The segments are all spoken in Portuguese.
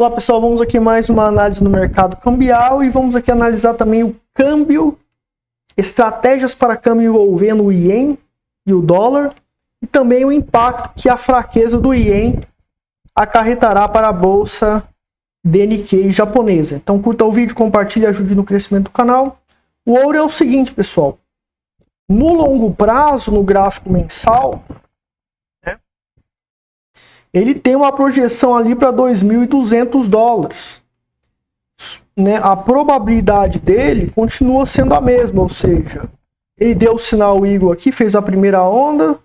Olá pessoal, vamos aqui mais uma análise no mercado cambial e vamos aqui analisar também o câmbio, estratégias para câmbio envolvendo o Ien e o dólar e também o impacto que a fraqueza do Ien acarretará para a bolsa de Nikkei japonesa. Então curta o vídeo, compartilhe e ajude no crescimento do canal. O ouro é o seguinte, pessoal, no longo prazo, no gráfico mensal, ele tem uma projeção ali para 2.200 dólares. A probabilidade dele continua sendo a mesma, ou seja, ele deu o sinal Eagle aqui, fez a primeira onda.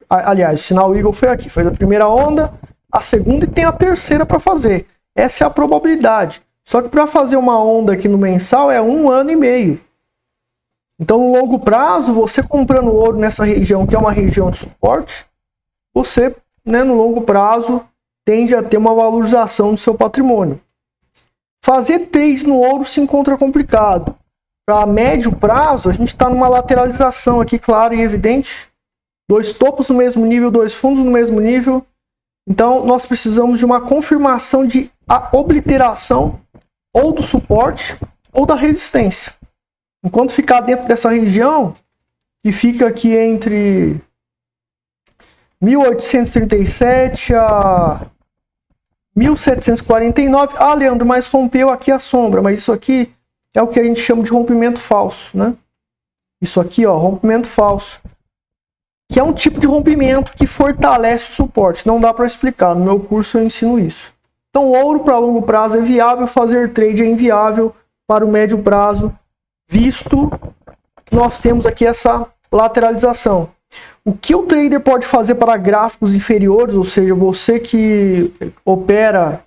Aliás, o sinal Eagle foi aqui, fez a primeira onda, a segunda e tem a terceira para fazer. Essa é a probabilidade. Só que para fazer uma onda aqui no mensal é 1 ano e meio. Então, no longo prazo, você comprando ouro nessa região, que é uma região de suporte, você, no longo prazo, tende a ter uma valorização do seu patrimônio. Fazer trade no ouro se encontra complicado. Para médio prazo, a gente está numa lateralização aqui, claro e evidente. Dois topos no mesmo nível, dois fundos no mesmo nível. Então, nós precisamos de uma confirmação de obliteração ou do suporte ou da resistência. Enquanto ficar dentro dessa região, que fica aqui entre 1837 a 1749. Ah, Leandro, mas rompeu aqui a sombra. Mas isso aqui é o que a gente chama de rompimento falso, né? Isso aqui, ó, rompimento falso. Que é um tipo de rompimento que fortalece o suporte. Não dá para explicar. No meu curso eu ensino isso. Então, ouro para longo prazo é viável, fazer trade é inviável para o médio prazo, visto que nós temos aqui essa lateralização. O que o trader pode fazer para gráficos inferiores, ou seja, você que opera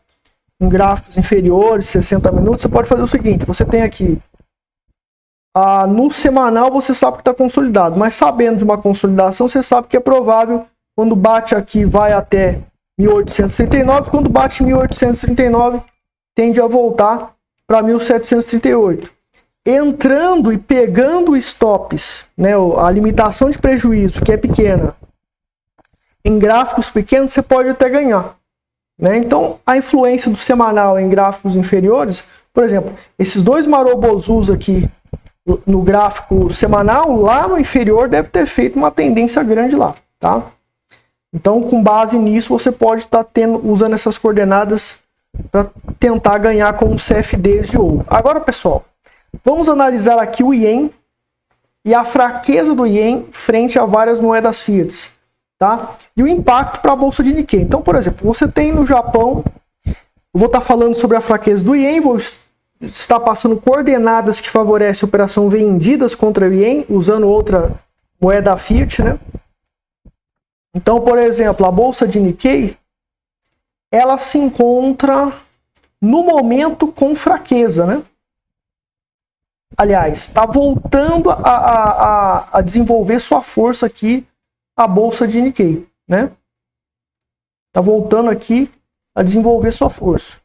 em gráficos inferiores, 60 minutos, você pode fazer o seguinte, você tem aqui, no semanal você sabe que está consolidado, mas sabendo de uma consolidação, você sabe que é provável, quando bate aqui vai até 1839, quando bate 1839, tende a voltar para 1738. Entrando e pegando stops, a limitação de prejuízo, que é pequena, em gráficos pequenos, você pode até ganhar. Então, a influência do semanal em gráficos inferiores, por exemplo, esses dois marobozus aqui no gráfico semanal, lá no inferior, deve ter feito uma tendência grande lá, tá? Então, com base nisso, você pode estar usando essas coordenadas para tentar ganhar com os CFDs de ouro. Agora, pessoal, vamos analisar aqui o Ien e a fraqueza do Ien frente a várias moedas fiat, tá? E o impacto para a bolsa de Nikkei. Então, por exemplo, você tem no Japão, eu vou estar falando sobre a fraqueza do Ien, vou estar passando coordenadas que favorecem a operação vendidas contra o Ien, usando outra moeda fiat, né? Então, por exemplo, a bolsa de Nikkei, ela se encontra no momento com fraqueza, né? Aliás, está voltando a desenvolver sua força aqui a bolsa de Nikkei, né? Está voltando aqui a desenvolver sua força.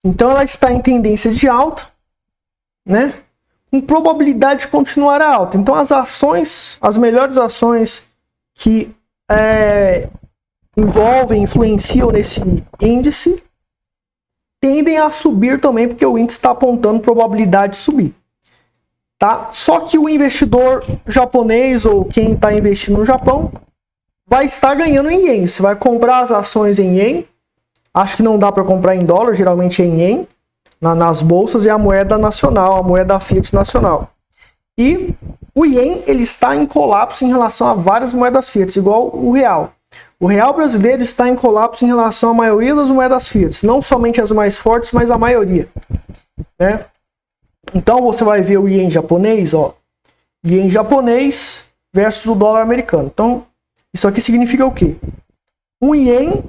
Então ela está em tendência de alta, né? Com probabilidade de continuar alta. Então as ações, as melhores ações que influenciam nesse índice, tendem a subir também, porque o índice está apontando probabilidade de subir. Tá? Só que o investidor japonês, ou quem está investindo no Japão, vai estar ganhando em ien. Você vai comprar as ações em ien. Acho que não dá para comprar em dólar, geralmente é em ien. Nas bolsas é a moeda nacional, a moeda fiat nacional. E o ien ele está em colapso em relação a várias moedas fiat, igual o real. O real brasileiro está em colapso em relação à maioria das moedas fiat, não somente as mais fortes, mas a maioria, né? Então você vai ver o ien japonês, ó, ien japonês versus o dólar americano. Então isso aqui significa o quê? Um ien,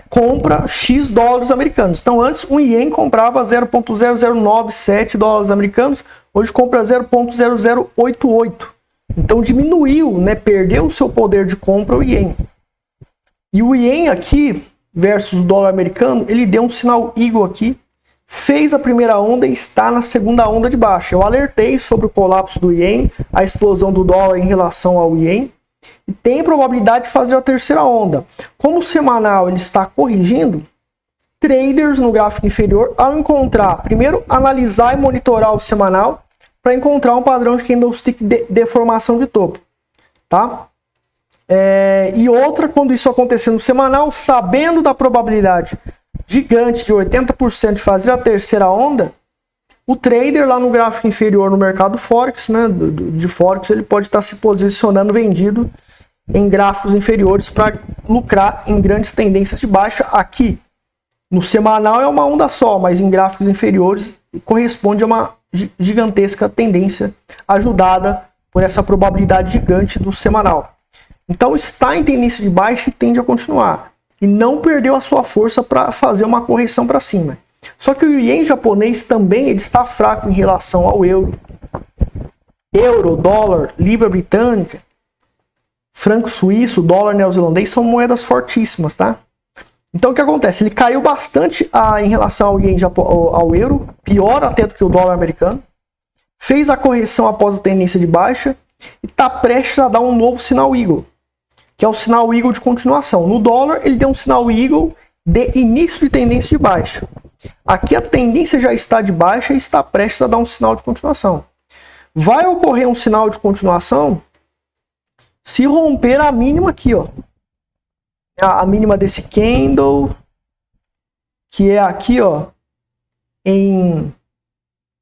compra X dólares americanos. Então antes um ien comprava 0,0097 dólares americanos, hoje compra 0,0088. Então diminuiu, perdeu o seu poder de compra o ien. E o ien aqui, versus o dólar americano, ele deu um sinal Eagle aqui, fez a primeira onda e está na segunda onda de baixa. Eu alertei sobre o colapso do ien, a explosão do dólar em relação ao ien, e tem probabilidade de fazer a terceira onda. Como o semanal ele está corrigindo, traders no gráfico inferior, ao encontrar, primeiro analisar e monitorar o semanal para encontrar um padrão de candlestick de formação de topo, tá? E outra, quando isso acontecer no semanal, sabendo da probabilidade gigante de 80% de fazer a terceira onda, o trader lá no gráfico inferior no mercado Forex, né, de Forex, ele pode estar se posicionando vendido em gráficos inferiores para lucrar em grandes tendências de baixa. Aqui no semanal é uma onda só, mas em gráficos inferiores corresponde a uma gigantesca tendência ajudada por essa probabilidade gigante do semanal. Então está em tendência de baixa e tende a continuar. E não perdeu a sua força para fazer uma correção para cima. Só que o ien japonês também ele está fraco em relação ao euro. Euro, dólar, libra britânica, franco suíço, dólar neozelandês são moedas fortíssimas, tá? Então o que acontece? Ele caiu bastante em relação ao ien ao euro, pior até do que o dólar americano. Fez a correção após a tendência de baixa e está prestes a dar um novo sinal Eagle, que é o sinal Eagle de continuação. No dólar, ele deu um sinal Eagle de início de tendência de baixa. Aqui a tendência já está de baixa e está prestes a dar um sinal de continuação. Vai ocorrer um sinal de continuação se romper a mínima aqui, ó. A mínima desse candle, que é aqui, ó, em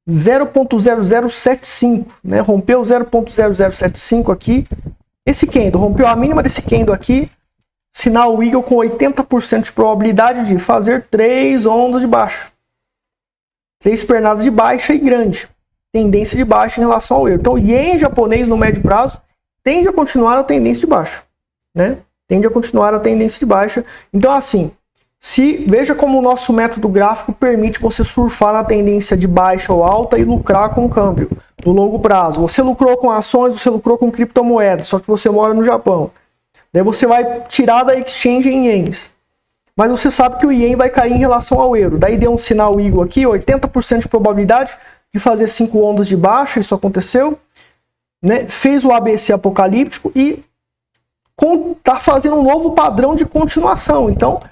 0.0075, né? Rompeu 0.0075 aqui. Esse candle rompeu a mínima desse candle aqui, sinal Eagle com 80% de probabilidade de fazer 3 ondas de baixa. 3 pernadas de baixa e grande. Tendência de baixa em relação ao euro. Então o ien japonês no médio prazo tende a continuar a tendência de baixa, né? Tende a continuar a tendência de baixa. Então assim, veja como o nosso método gráfico permite você surfar na tendência de baixa ou alta e lucrar com o câmbio no longo prazo. Você lucrou com ações, você lucrou com criptomoedas, só que você mora no Japão. Daí você vai tirar da exchange em ienes. Mas você sabe que o ien vai cair em relação ao euro. Daí deu um sinal Eagle aqui, 80% de probabilidade de fazer 5 ondas de baixa, isso aconteceu. Né? Fez o ABC apocalíptico e está fazendo um novo padrão de continuação. Então,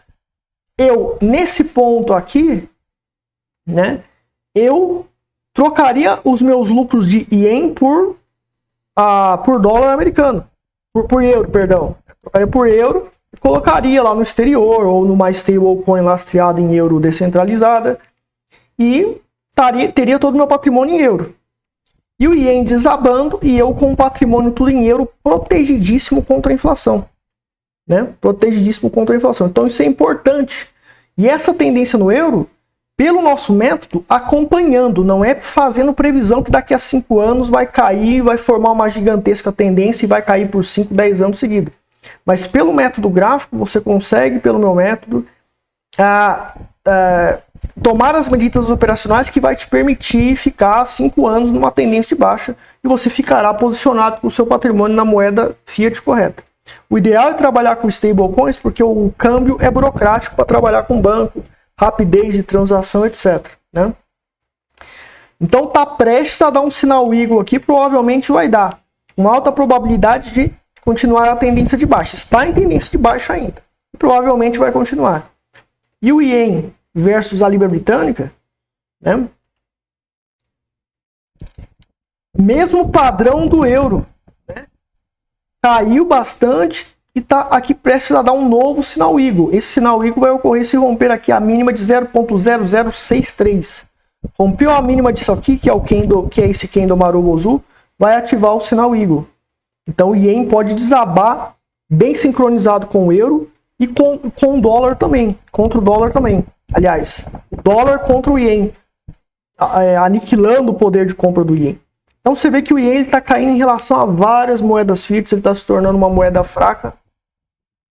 nesse ponto aqui, né, eu trocaria os meus lucros de ien por dólar americano. Por euro, perdão. Trocaria por euro e colocaria lá no exterior ou numa stablecoin lastreada em euro descentralizada e teria todo o meu patrimônio em euro. E o ien desabando e eu com o patrimônio tudo em euro protegidíssimo contra a inflação. Né? Protegidíssimo contra a inflação. Então isso é importante. E essa tendência no euro, pelo nosso método, acompanhando, não é fazendo previsão que daqui a 5 anos vai cair, vai formar uma gigantesca tendência e vai cair por 5, 10 anos seguidos. Mas pelo método gráfico, você consegue, pelo meu método, tomar as medidas operacionais que vai te permitir ficar 5 anos numa tendência de baixa e você ficará posicionado com o seu patrimônio na moeda fiat correta. O ideal é trabalhar com stablecoins porque o câmbio é burocrático para trabalhar com banco, rapidez de transação, etc. Né? Então está prestes a dar um sinal Eagle aqui, provavelmente vai dar uma alta probabilidade de continuar a tendência de baixa. Está em tendência de baixa ainda. Provavelmente vai continuar. E o ien versus a libra britânica, né? Mesmo padrão do euro, né? Caiu bastante e está aqui prestes a dar um novo sinal Eagle. Esse sinal Eagle vai ocorrer se romper aqui a mínima de 0.0063. Rompeu a mínima disso aqui, que é esse candle Marubozu, vai ativar o sinal Eagle. Então o ien pode desabar bem sincronizado com o euro e com o dólar também, contra o dólar também. Aliás, o dólar contra o ien, aniquilando o poder de compra do ien. Então você vê que o ien está caindo em relação a várias moedas fiat, ele está se tornando uma moeda fraca.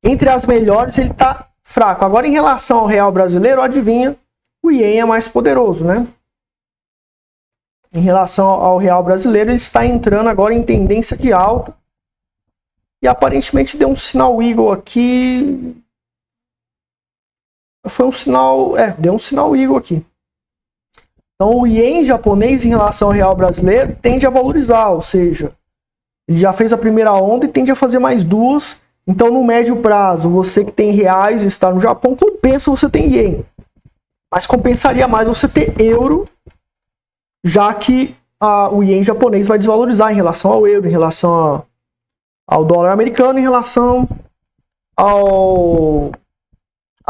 Entre as melhores ele está fraco. Agora em relação ao real brasileiro, adivinha, o ien é mais poderoso, né? Em relação ao real brasileiro, ele está entrando agora em tendência de alta. E aparentemente deu um sinal Eagle aqui. Foi um sinal... deu um sinal Eagle aqui. Então o ien japonês em relação ao real brasileiro tende a valorizar. Ou seja, Ele já fez a primeira onda e tende a fazer mais duas. Então, no médio prazo, você que tem reais e está no Japão, compensa você ter ien. Mas compensaria mais você ter euro, já que o ien japonês vai desvalorizar em relação ao euro, em relação ao dólar americano, em relação à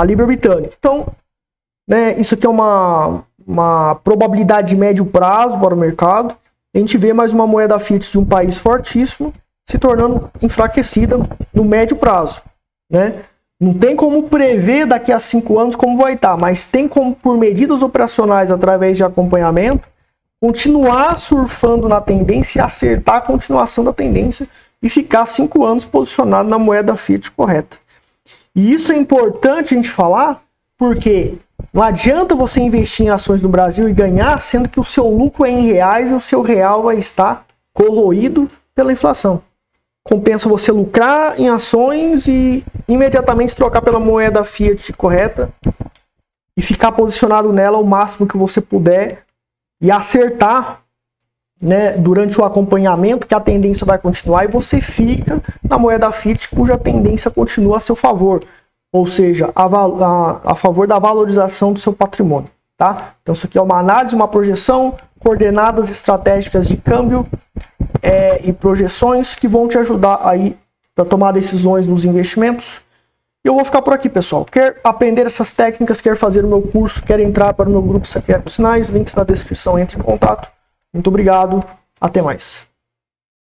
libra britânica. Então, né, isso aqui é uma probabilidade de médio prazo para o mercado. A gente vê mais uma moeda fiat de um país fortíssimo se tornando enfraquecida no médio prazo, né? Não tem como prever daqui a 5 anos como vai estar, mas tem como, por medidas operacionais através de acompanhamento, continuar surfando na tendência e acertar a continuação da tendência e ficar 5 anos posicionado na moeda fiat correta. E isso é importante a gente falar, porque não adianta você investir em ações no Brasil e ganhar, sendo que o seu lucro é em reais e o seu real vai estar corroído pela inflação. Compensa você lucrar em ações e imediatamente trocar pela moeda fiat correta e ficar posicionado nela o máximo que você puder e acertar, né, durante o acompanhamento que a tendência vai continuar, e você fica na moeda fiat cuja tendência continua a seu favor. Ou seja, a favor da valorização do seu patrimônio, tá? Então isso aqui é uma análise, uma projeção, coordenadas estratégicas de câmbio e projeções que vão te ajudar aí para tomar decisões nos investimentos. Eu vou ficar por aqui, pessoal. Quer aprender essas técnicas, quer fazer o meu curso, quer entrar para o meu grupo Secretos Sinais, links na descrição, entre em contato. Muito obrigado, até mais.